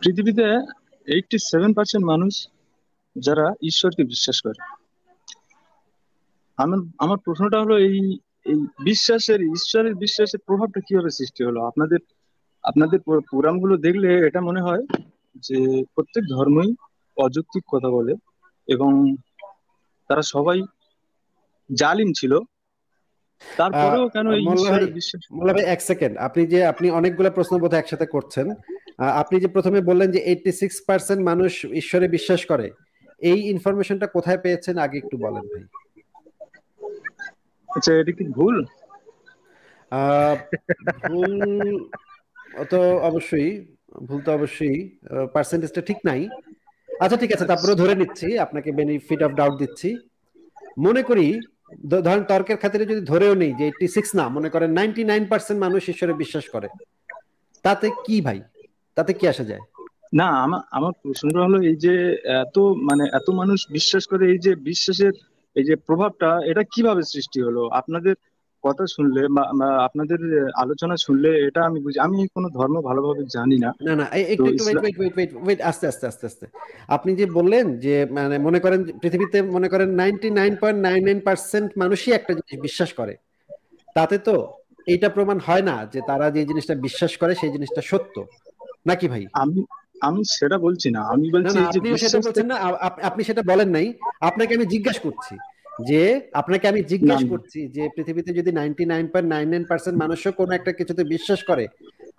পৃথিবীতে 87% মানুষ যারা ঈশ্বরকে বিশ্বাস করে। আমার আমার প্রশ্নটা হলো এই এই ঈশ্বরের বিশ্বাসের প্রভাবটা কিভাবে সৃষ্টি হলো? আপনাদের আপনাদের পুরাণগুলো দেখলে এটা মনে হয় যে প্রত্যেক ধর্মই অযৌক্তিক কথা বলে, এবং তারা সবাই জালিম ছিল, আহ তারপরেও কেন এই মোল্লা ভাই, ঈশ্বরের বিশ্বাস? এক সেকেন্ড, আপনি অনেকগুলো প্রশ্ন বোধহয় একসাথে করছেন। আপনি যে প্রথমে বললেন যে 86% মানুষ ঈশ্বরে বিশ্বাস করে, এই ইনফরমেশনটা কোথায় পেয়েছেন আগে একটু বলেন ভাই। আচ্ছা, এটা কি ভুল? আহ ভুল তো অবশ্যই, ভুল তো অবশ্যই, পার্সেন্টেজটা ঠিক নাই। আচ্ছা ঠিক আছে, তারপরে ধরে নিচ্ছি, আপনাকে বেনিফিট অফ ডাউট দিচ্ছি। মনে করি, ধরেন তর্কের খাতিরে যদি ধরেও নেই যে 86 না, মনে করেন 99% মানুষ ঈশ্বরে বিশ্বাস করে, তাতে কি ভাই, তাতে কি আসা যায়? না, আমার আমার প্রশ্নটা হলো এই যে এত এত মানুষ বিশ্বাস করে, এই যে বিশ্বাসের এই যে প্রভাবটা এটা কিভাবে সৃষ্টি হলো? আপনাদের কথা শুনলে বা আপনাদের আলোচনা শুনলে এটা আমি বুঝি। আমি কোনো ধর্ম ভালোভাবে জানি না। না না, তো একটু একটু ওয়েট ইসলাম। ওয়েট ওয়েট ওয়েট ওয়েট, আস্তে আস্তে আস্তে আস্তে। আপনি যে বললেন যে মনে করেন যে পৃথিবীতে মনে করেন 99.99% মানুষই একটা জিনিস বিশ্বাস করে, তাতে তো এইটা প্রমাণ হয় না যে তারা যে জিনিসটা বিশ্বাস করে সেই জিনিসটা সত্য, নাকি ভাই? আমি আমি সেটা বলছি না, আমি না বলছি না, এই যে আপনিও সেটা বিশ্বাসটা। বলছেন না, আপনি সেটা বলেন নাই। আপনাকে আমি জিজ্ঞাসা করছি যে না না, যে পৃথিবীতে যদি 99.99% মানুষও কোনো একটা কিছুতে বিশ্বাস করে,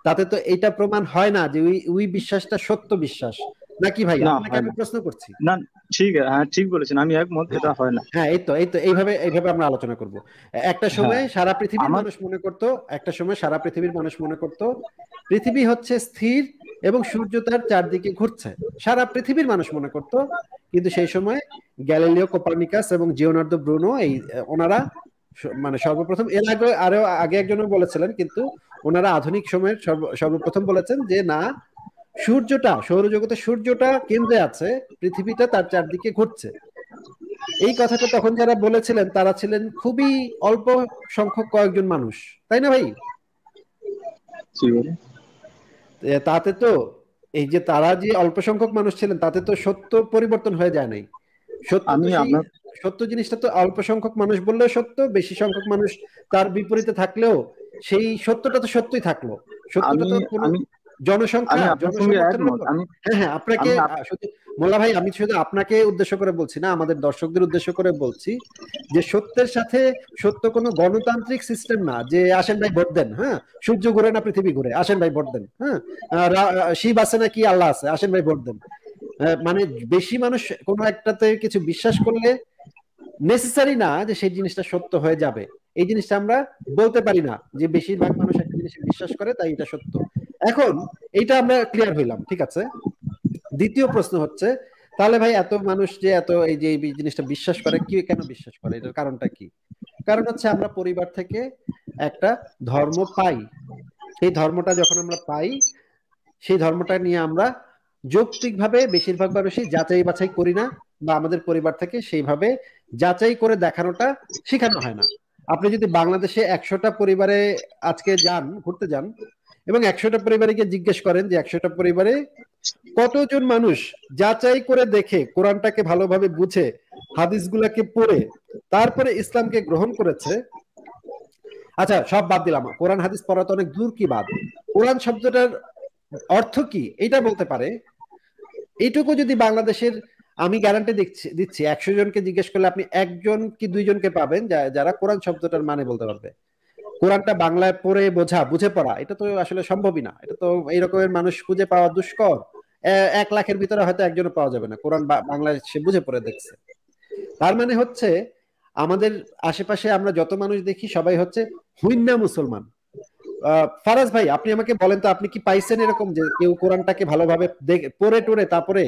তাতে তো এইটা প্রমাণ হয় না যে ওই ওই বিশ্বাসটা সত্য বিশ্বাস, নাকি ভাই? না আপনাকে হয় আমি না। প্রশ্ন করছি। না, ঠিক হ্যাঁ, ঠিক বলেছেন, আমি একমত, এটা হ্যাঁ, হয় না। হ্যাঁ, এই তো এইভাবে এইভাবে আমরা আলোচনা করব। একটা হ্যাঁ, সময় সারা পৃথিবীর আমার মানুষ মনে করত, একটা সময় সারা পৃথিবীর মানুষ মনে করত পৃথিবী হচ্ছে স্থির এবং সূর্য তার চারদিকে ঘুরছে, সারা পৃথিবীর মানুষ মনে করত। কিন্তু সেই সময় গ্যালিলিও কোপার্নিকাস এবং জিওনার্দো ব্রুনো, এই ওনারা সর্বপ্রথম, এর আগে আরো আগে একজনও বলেছিলেন, কিন্তু ওনারা আধুনিক সময়ের সর্বপ্রথম বলেছেন যে না, সূর্যটা, সৌরজগতের সূর্যটা কেন্দ্রে আছে, পৃথিবীটা তার চারদিকে ঘুরছে। এই কথাটা তখন যারা বলেছিলেন তারা ছিলেন খুবই অল্প সংখ্যক কয়েকজন মানুষ, তাই না ভাই? কি বলে? তাতে তো এই যে তারা যে অল্প সংখ্যক মানুষ ছিলেন, তাতে তো সত্য পরিবর্তন হয়ে যায় নাই। সত্য তো আমি সেই, আপনার সত্য জিনিসটা তো অল্প সংখ্যক মানুষ বললেও সত্য, বেশি সংখ্যক মানুষ তার বিপরীতে থাকলেও সেই সত্যটা তো সত্যই থাকলো। সত্যটা আমি তো কোনো আমি জনসংখ্যা, আমি আপনার সঙ্গে জনসমর্থনের একমত। উপর। আমি হ্যাঁ হ্যাঁ, আপনাকে আমি শুধু, মোল্লা ভাই, আমি শুধু আপনাকে উদ্দেশ্য করে বলছি না, আমাদের দর্শকদের উদ্দেশ্য করে বলছি যে সত্যের সাথে, সত্য কোনো গণতান্ত্রিক সিস্টেম না যে আসেন ভাই ভোট দেন, হ্যাঁ, সূর্য ঘুরে না পৃথিবী ঘুরে, আসেন ভাই ভোট দেন, হ্যাঁ, শিব আছে নাকি আল্লাহ আছে, আসেন ভাই ভোট দেন। মানে বেশি মানুষ কোনো একটাতে কিছু বিশ্বাস করলে নেসেসারি না যে সেই জিনিসটা সত্য হয়ে যাবে। এই জিনিসটা আমরা বলতে পারি না যে বেশিরভাগ মানুষ একটা জিনিসে বিশ্বাস করে তাই এটা সত্য। এখন এইটা আমরা ক্লিয়ার হইলাম, ঠিক আছে। দ্বিতীয় প্রশ্ন হচ্ছে, তাহলে ভাই এত মানুষ যে এত এই যে এই জিনিসটা বিশ্বাস করে, কি কেন বিশ্বাস করে, এটার কারণটা কি? কারণ হচ্ছে আমরা পরিবার থেকে একটা ধর্ম পাই। সেই ধর্মটা যখন আমরা পাই, সেই ধর্মটা নিয়ে আমরা যৌক্তিকভাবে বেশিরভাগ মানুষই যাচাই বাছাই করি না, বা আমাদের পরিবার থেকে সেইভাবে যাচাই করে দেখানোটা শেখানো হয় না। আপনি যদি বাংলাদেশে 100টা পরিবারে আজকে যান, ঘুরতে যান, এবং 100টা পরিবারে গিয়ে জিজ্ঞেস করেন যে 100টা পরিবারে কতজন মানুষ যাচাই করে দেখে কোরআনটাকে ভালোভাবে বুঝে, হাদিসগুলাকে পড়ে তারপরে ইসলামকে গ্রহণ করেছে। আচ্ছা সব বাদ দিলাম, কোরআন হাদিস পড়া তো অনেক দূর কি বাদ, কোরআন শব্দটার অর্থ কি এটা বলতে পারে, এইটুকু যদি বাংলাদেশের, আমি গ্যারান্টি দিচ্ছি 100 জনকে জিজ্ঞেস করলে আপনি একজন কি দুইজনকে পাবেন যারা কোরআন শব্দটার মানে বলতে পারবে। কোরআনটা বাংলায় পড়ে বোঝা, বুঝে পড়া, এটা তো আসলে সম্ভবই না, এটা তো এই রকমের মানুষ খুঁজে পাওয়া দুষ্কর। 1 লাখের ভিতরে হয়তো একজনও পাওয়া যাবে না কোরআন বাংলায় সে বুঝে পড়ে দেখছে। তার মানে হচ্ছে আমাদের আশেপাশে আমরা যত মানুষ দেখি সবাই হচ্ছে হুইন্না মুসলমান। ফারাজ ভাই, আপনি আমাকে বলেন তো, আপনি কি পাইছেন এরকম যে কেউ কোরআনটাকে ভালোভাবে পড়ে টরে তারপরে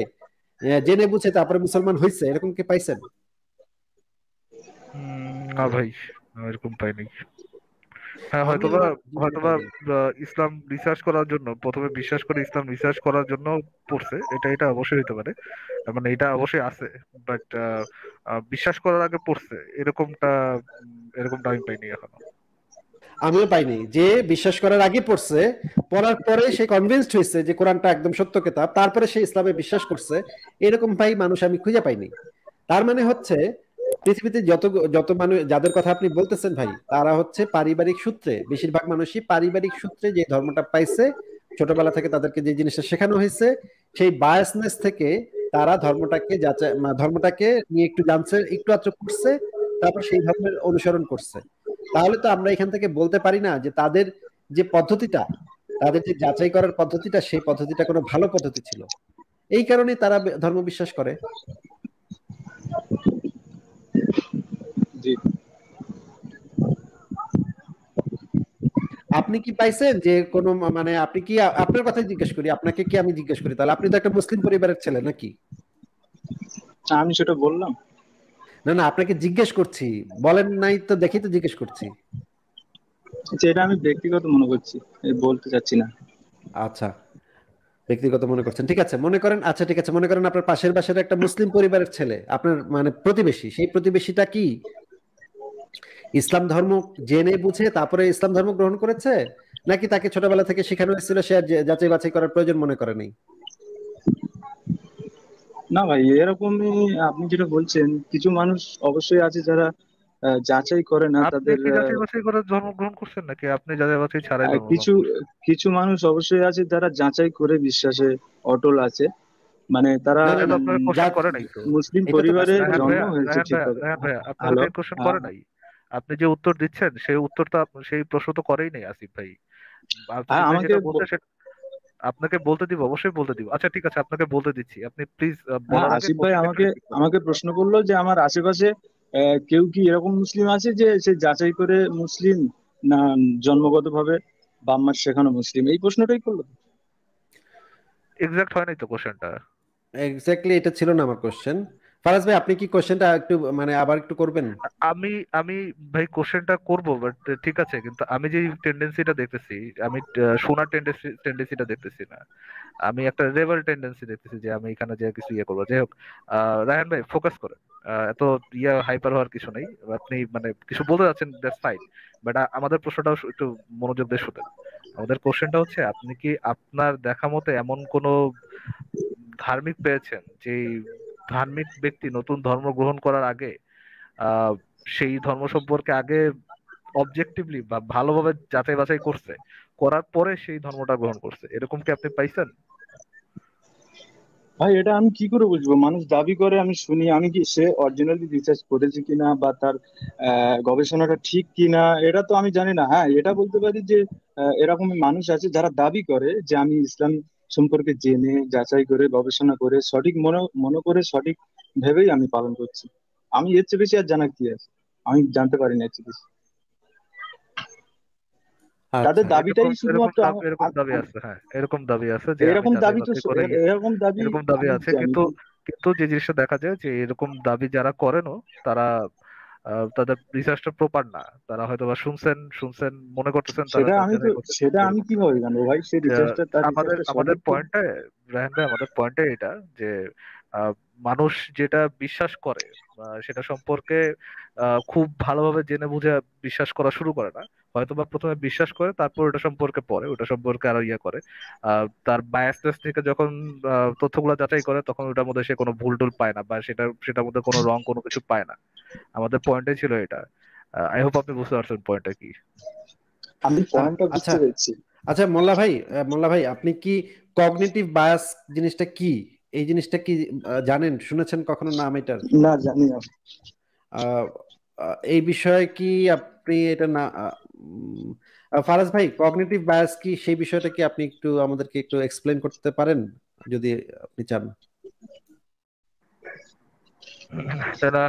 জেনে বুঝে তারপরে মুসলমান হয়েছে, এরকম কি পাইছেন? না ভাই, এরকম পাইনি। হ্যাঁ, আমিও হয়তোবা আমার জীবনে হয়তোবা পাইনি। ইসলাম রিসার্চ করার জন্য, প্রথমে বিশ্বাস করে ইসলাম রিসার্চ করার জন্য পড়ছে, এটা অবশ্যই হতে পারে। মানে এটা অবশ্যই আছে, বাট বিশ্বাস করার আগে পড়ছে এরকমটা আমি পাইনি এখনো। আমিও পাইনি। যে বিশ্বাস করার আগে পড়ছে, পড়ার পরে সে কনভিন্সড হয়েছে যে কোরআনটা একদম সত্য কিতাব, তারপরে সে ইসলামে বিশ্বাস করছে, এরকম ভাই মানুষ আমি খুঁজে পাইনি। তার মানে হচ্ছে পৃথিবীতে যত যত মানুষ যাদের কথা আপনি বলতেছেন ভাই, তারা হচ্ছে পারিবারিক সূত্রে, বেশিরভাগ মানুষই পারিবারিক সূত্রে যে ধর্মটা পাইছে, ছোটবেলা থেকে তাদেরকে যে জিনিসটা শেখানো হয়েছে, সেই বায়াসনেস থেকে তারা ধর্মটাকে যাচাই ধর্মটাকে নিয়ে একটু জানছে, একটু আধটু করছে, তারপর সেই ধর্মের অনুসরণ করছে। তাহলে তো আমরা এখান থেকে বলতে পারি না যে তাদের যে পদ্ধতিটা, তাদের যে যাচাই করার পদ্ধতিটা, সেই পদ্ধতিটা কোনো ভালো পদ্ধতি ছিল। এই কারণে তারা ধর্ম বিশ্বাস করে। জি। আপনি কি পাইছেন যে কোনো মানে আপনি কি, আপনার কথাই জিজ্ঞেস করি, আপনাকে কি আমি জিজ্ঞেস করি, তাহলে আপনি তো একটা মুসলিম পরিবারের ছেলে নাকি? আমি সেটা বললাম। না না, আপনাকে জিজ্ঞেস করছি, বলেন নাই তো দেখি তো জিজ্ঞেস করছি। যে এটা আমি ব্যক্তিগত মনে করছি, বলতে চাচ্ছি না। আচ্ছা, ব্যক্তিগত মনে করছেন, ঠিক আছে মনে করেন। আচ্ছা ঠিক আছে, মনে করেন আপনার পাশের বাসার একটা মুসলিম পরিবারের ছেলে, আপনার মানে প্রতিবেশী, সেই প্রতিবেশীটা কি ইসলাম ধর্ম জেনে বুঝে তারপরে ইসলাম ধর্ম গ্রহণ করেছে, নাকি তাকে ছোটবেলা থেকে শেখানো হয়েছিল, সে আর যাচাই বাছাই করার প্রয়োজন মনে করে নাই? না ভাই, এরকমই আপনি যেটা বলছেন, কিছু মানুষ অবশ্যই আছে যারা যাচাই করে না আপনি তাদের কি যাচাই বাছাই করে জন্মগ্রহণ করছেন, নাকি আপনি যাচাই বাছাই ছাড়াই জন্মগ্রহণ কিছু করছেন? কিছু মানুষ অবশ্যই আছে যারা যাচাই করে বিশ্বাসে অটল আছে। মানে তারা না না এটা তো না, আপনার যা, কোশ্চেন করে নাই তো। মুসলিম এটা তো পরিবারে রায়হান জন্ম ভাইয়া, হয়েছে রায়হান ঠিক ভাইয়া, কথা। রায়হান ভাইয়া, আপনাকে হ্যালো। তো এই কোশ্চেন করে নাই। আপনি যে উত্তর দিচ্ছেন সেই উত্তর তো সেই প্রশ্ন তো করেই নাই আসিফ ভাই। হ্যাঁ আসিফ ভাই আমাকে যেটা বলছে সেটা আপনাকে বলতে দিব, অবশ্যই বলতে দিব। আচ্ছা ঠিক আছে, আপনাকে বলতে দিচ্ছি, আপনি প্লিজ হ্যাঁ, বলার আগে আসিফ ভাই কোশ্চেন একটু আমাকে রিপিট করুন। আমাকে প্রশ্ন করলো যে আমার আশেপাশে কেউ কি এরকম মুসলিম আছে যে সে যাচাই করে মুসলিম, না জন্মগতভাবে বাপ মার শেখানো মুসলিম, এই প্রশ্নটাই করলো। এক্সাক্ট হয় নাই তো কোশ্চেনটা। এক্স্যাক্টলি এটা ছিল না আমার কোশ্চেন। ফারাজ ভাই, আপনি কি কোশ্চেনটা একটু মানে আবার একটু করবেন? আমি আমি ভাই কোশ্চেনটা করব, বাট ঠিক আছে, কিন্তু আমি যে টেন্ডেন্সিটা দেখতেছি, আমি শোনার টেন্ডেন্সিটা দেখতেছি না। আমি একটা রেবেল টেন্ডেন্সি দেখতেছি যে আমি এখানে যে কিছু ইয়ে করবো। যাই হোক, রায়হান ভাই ফোকাস করেন। এত হাইপার হওয়ার কিছু নেই। আপনি মানে কিছু বলতে যাচ্ছেন, দ্যাটস ফাইন, বাট আমাদের প্রশ্নটাও একটু মনোযোগ দিয়ে শুনেন। আমাদের কোশ্চেনটা হচ্ছে, আপনি কি আপনার দেখা মতে এমন কোন ধার্মিক পেয়েছেন যে ধার্মিক ব্যক্তি নতুন ধর্ম গ্রহণ করার আগে আহ সেই ধর্ম সম্পর্কে আগে অবজেক্টিভলি বা ভালোভাবে যাচাই বাছাই করছে, করার পরে সেই ধর্মটা গ্রহণ করছে, এরকম কি আপনি পাইছেন? ভাই এটা আমি কি করে বুঝবো? মানুষ দাবি করে, আমি শুনি, আমি কি সে অরিজিনালি রিসার্চ করেছে কিনা বা তার গবেষণাটা ঠিক কিনা এটা তো আমি জানি না। হ্যাঁ, এটা বলতে পারি যে এরকম মানুষ আছে যারা দাবি করে যে আমি ইসলাম সম্পর্কে জেনে যাচাই করে গবেষণা করে সঠিক মনে মনে করে সঠিক ভেবেই আমি পালন করছি। আমি এর চেয়ে বেশি আর জানার কি আছে? আমি জানতে পারি না এর চেয়ে বেশি। তাদের আচ্ছা দাবিটাই শুধুমাত্র এরকম দাবি আছে, হ্যাঁ, এরকম দাবি আছে যে আমি এরকম যাচাই দাবি তো বাছাই করে এরকম দাবি এরকম দাবি আমি আছে, জানি। কিন্তু কিন্তু যে জিনিসটা দেখা যায় যে এরকম দাবি যারা করেনও, তারা তাদের রিসার্চটা প্রপার না। তারা হয়তো বা শুনছেন শুনছেন মনে করতেছেন, তারা সেটা তার আমি তো যাচাই করছেন, সেটা কিন্তু আমি এরকম না। কিভাবে জানবো ভাই সে রিসার্চটা, তার আমাদের রিসার্চটা আমাদের সঠিক কি? পয়েন্টটা, রায়হান ভাই, আমাদের পয়েন্টটা এটা যে আহ, মানুষ যেটা বিশ্বাস করে সেটা সম্পর্কে খুব ভালোভাবে জেনে বুঝে বিশ্বাস করা শুরু করে না। হয়তোবা প্রথমে বিশ্বাস করে, তারপর ওটা সম্পর্কে পড়ে, ওটা সম্পর্কে আরো করে তার বায়াসনেস থেকে যখন তথ্যগুলো যাচাই করে, তখন ওটার মধ্যে সে কোনো ভুল টুল পায় না, বা সেটার মধ্যে কোনো রং কোনো কিছু পায় না। আমাদের পয়েন্টটাই ছিল এটা। আই হোপ আপনি বুঝতে পারছেন পয়েন্টটা কি। আমি পয়েন্টটা আচ্ছা বুঝতে পেরেছি। আচ্ছা, মোল্লা ভাই, মোল্লা ভাই আপনি কি কগনিটিভ বায়াস জিনিসটা কি, এই জিনিসটা কি জানেন, শুনেছেন কখনো নাম এটার? না, জানি না। আহ, এই বিষয়ে কি আপনি এটা না ফারাজ ভাই, কগনিটিভ বায়াস কি, সেই বিষয়টা কি আপনি একটু আমাদেরকে একটু এক্সপ্লেন করতে পারেন যদি আপনি চান? তারা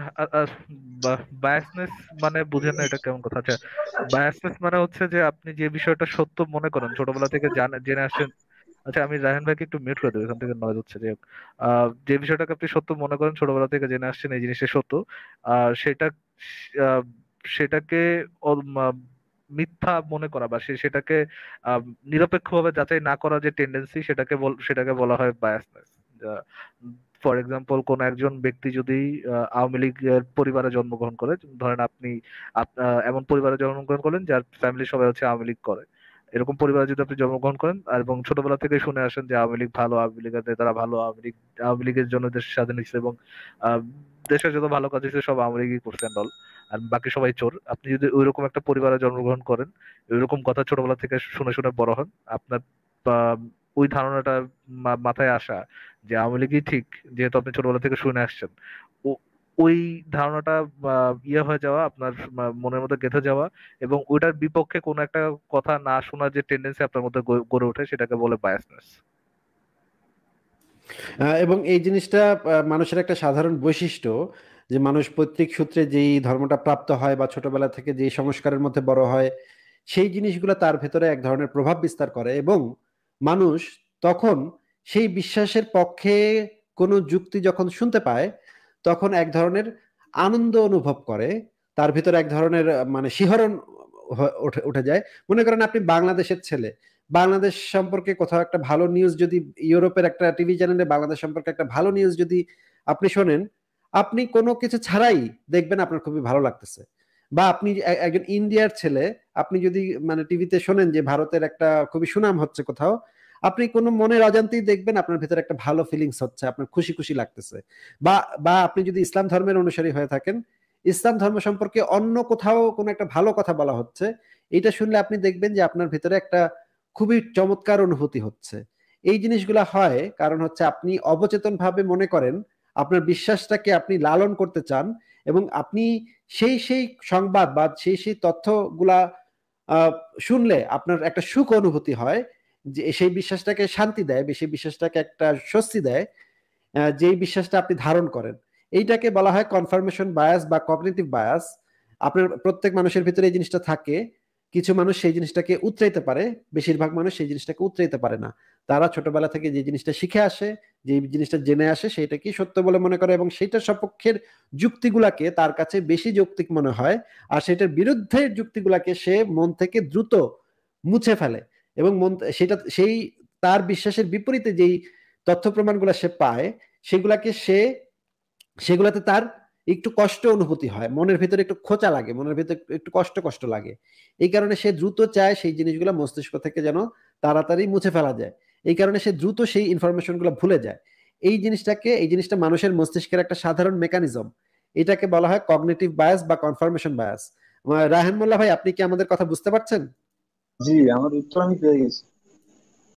বায়াসনেস মানে বুঝেন না, এটা কেমন কথা? আচ্ছা, বায়াসনেস মানে হচ্ছে যে আপনি যে বিষয়টা সত্য মনে করেন, ছোটবেলা থেকে জেনে আসছেন। আচ্ছা, আমি রায়হান ভাইকে একটু মিউট করে দেবো, এখান থেকে নয়েজ হচ্ছে। যে যে বিষয়টাকে আপনি সত্য মনে করেন, ছোটবেলা থেকে জেনে আসছেন এই জিনিসটা সত্য, সেটা আহ, সেটাকে মিথ্যা মনে করা, বা সেটাকে আহ, নিরপেক্ষভাবে যাচাই না করা যে টেন্ডেন্সি, সেটাকে বলা হয় বায়াসনেস। ফর এক্সাম্পল কোন একজন ব্যক্তি যদি আওয়ামী লীগের পরিবারে জন্মগ্রহণ করে, ধরেন আপনি এমন পরিবারে জন্মগ্রহণ করলেন যার ফ্যামিলি সবাই হচ্ছে আওয়ামী লীগ করে, এরকম পরিবারে যদি আপনি জন্মগ্রহণ করেন এবং ছোটবেলা থেকে শুনে আসেন যে আওয়ামী লীগ ভালো, আওয়ামী লীগের নেতারা ভালো, আওয়ামী লীগের জন্য দেশ স্বাধীন হয়েছে এবং আহ, দেশের যত ভালো কাজ হয়েছে সব আওয়ামী লীগই করছেন দল, আর বাকি সবাই চোর। আপনি যদি ওইরকম একটা পরিবারে জন্মগ্রহণ করেন, ওইরকম কথা ছোটবেলা থেকে শুনে শুনে বড় হন, আপনার আহ, ওই ধারণাটা মাথায় আসা যে আওয়ামী লীগই ঠিক, যেহেতু আপনি ছোটবেলা থেকে শুনে আসছেন, ওই ধারণাটা ইয়ে হয়ে যাওয়া, আপনার মনের মধ্যে গেঁথে যাওয়া, এবং ওইটার বিপক্ষে কোনো একটা কথা না শোনার যে টেন্ডেন্সি আপনার মধ্যে গড়ে ওঠে, সেটাকে বলে বায়াসনেস। এবং এই জিনিসটা মানুষের একটা সাধারণ বৈশিষ্ট্য, যে মানুষ পৈতৃক সূত্রে যেই ধর্মটা প্রাপ্ত হয় বা ছোটবেলা থেকে যেই সংস্কারের মধ্যে বড় হয়, সেই জিনিসগুলো তার ভেতরে এক ধরনের প্রভাব বিস্তার করে, এবং মানুষ তখন সেই বিশ্বাসের পক্ষে কোনো যুক্তি যখন শুনতে পায়, তখন এক ধরনের আনন্দ অনুভব করে, তার ভিতরে এক ধরনের মানে শিহরণ উঠে যায়। মনে করেন আপনি বাংলাদেশের ছেলে, বাংলাদেশ সম্পর্কে কোথাও একটা ভালো নিউজ যদি, ইউরোপের একটা টিভি চ্যানেলে বাংলাদেশ সম্পর্কে একটা ভালো নিউজ যদি আপনি শোনেন, আপনি কোনো কিছু ছাড়াই দেখবেন আপনার খুবই ভালো লাগতেছে। বা আপনি একজন ইন্ডিয়ার ছেলে, আপনি যদি মানে টিভিতে শোনেন যে ভারতের একটা খুবই সুনাম হচ্ছে কোথাও, আপনি কোনো মনের অজান্তেই দেখবেন আপনার ভিতরে একটা ভালো ফিলিংস হচ্ছে, আপনার খুশি খুশি লাগতেছে। বা বা আপনি যদি ইসলাম ধর্মের অনুসারী হয়ে থাকেন, ইসলাম ধর্ম সম্পর্কে অন্য কোথাও কোনো একটা ভালো কথা বলা হচ্ছে, এটা শুনলে আপনি দেখবেন যে আপনার ভিতরে একটা খুবই চমৎকার অনুভূতি হচ্ছে। এই জিনিসগুলা হয় কারণ হচ্ছে আপনি অবচেতন ভাবে মনে করেন, আপনার বিশ্বাসটাকে আপনি লালন করতে চান, এবং আপনি সেই সেই সংবাদ বা সেই সেই তথ্যগুলা শুনলে আপনার একটা সুখ অনুভূতি হয়, যে সেই বিশ্বাসটাকে শান্তি দেয়, সেই বিশ্বাসটাকে একটা স্বস্তি দেয়, যেই বিশ্বাসটা আপনি ধারণ করেন। এইটাকে বলা হয় কনফার্মেশন বায়াস বা কগনিটিভ বায়াস। আপনার প্রত্যেক মানুষের ভিতরে এই জিনিসটা থাকে। কিছু মানুষ সেই জিনিসটাকে উতরাইতে পারে, বেশিরভাগ মানুষ সেই জিনিসটাকে উতরাইতে পারে না। তারা ছোটবেলা থেকে যে জিনিসটা শিখে আসে, যে জিনিসটা জেনে আসে, সেটাকে সত্য বলে মনে করে, এবং সেটার সপক্ষের যুক্তিগুলাকে তার কাছে বেশি যৌক্তিক মনে হয়, আর সেটার বিরুদ্ধে যুক্তিগুলাকে সে মন থেকে দ্রুত মুছে ফেলে। এবং মন সেটা সেই তার বিশ্বাসের বিপরীতে যেই তথ্য প্রমাণগুলো সে পায়, সেগুলাকে সেগুলাতে তার একটু কষ্ট অনুভূতি হয়, মনের ভিতরে একটু খোঁচা লাগে, মনের ভিতরে একটু কষ্ট কষ্ট লাগে। এই কারণে সে দ্রুত চায় সেই জিনিসগুলো মস্তিষ্ক থেকে যেন তাড়াতাড়ি মুছে ফেলা যায়। এই কারণে সে দ্রুত সেই ইনফরমেশন গুলো ভুলে যায়। এই জিনিসটা মানুষের মস্তিষ্কের একটা সাধারণ মেকানিজম। এটাকে বলা হয় কগনিটিভ বায়াস বা কনফার্মেশন বায়াস। রাহেন মোল্লা ভাই, আপনি কি আমাদের কথা বুঝতে পারছেন? জি, আমার উত্তর আমি পেয়ে গেছি।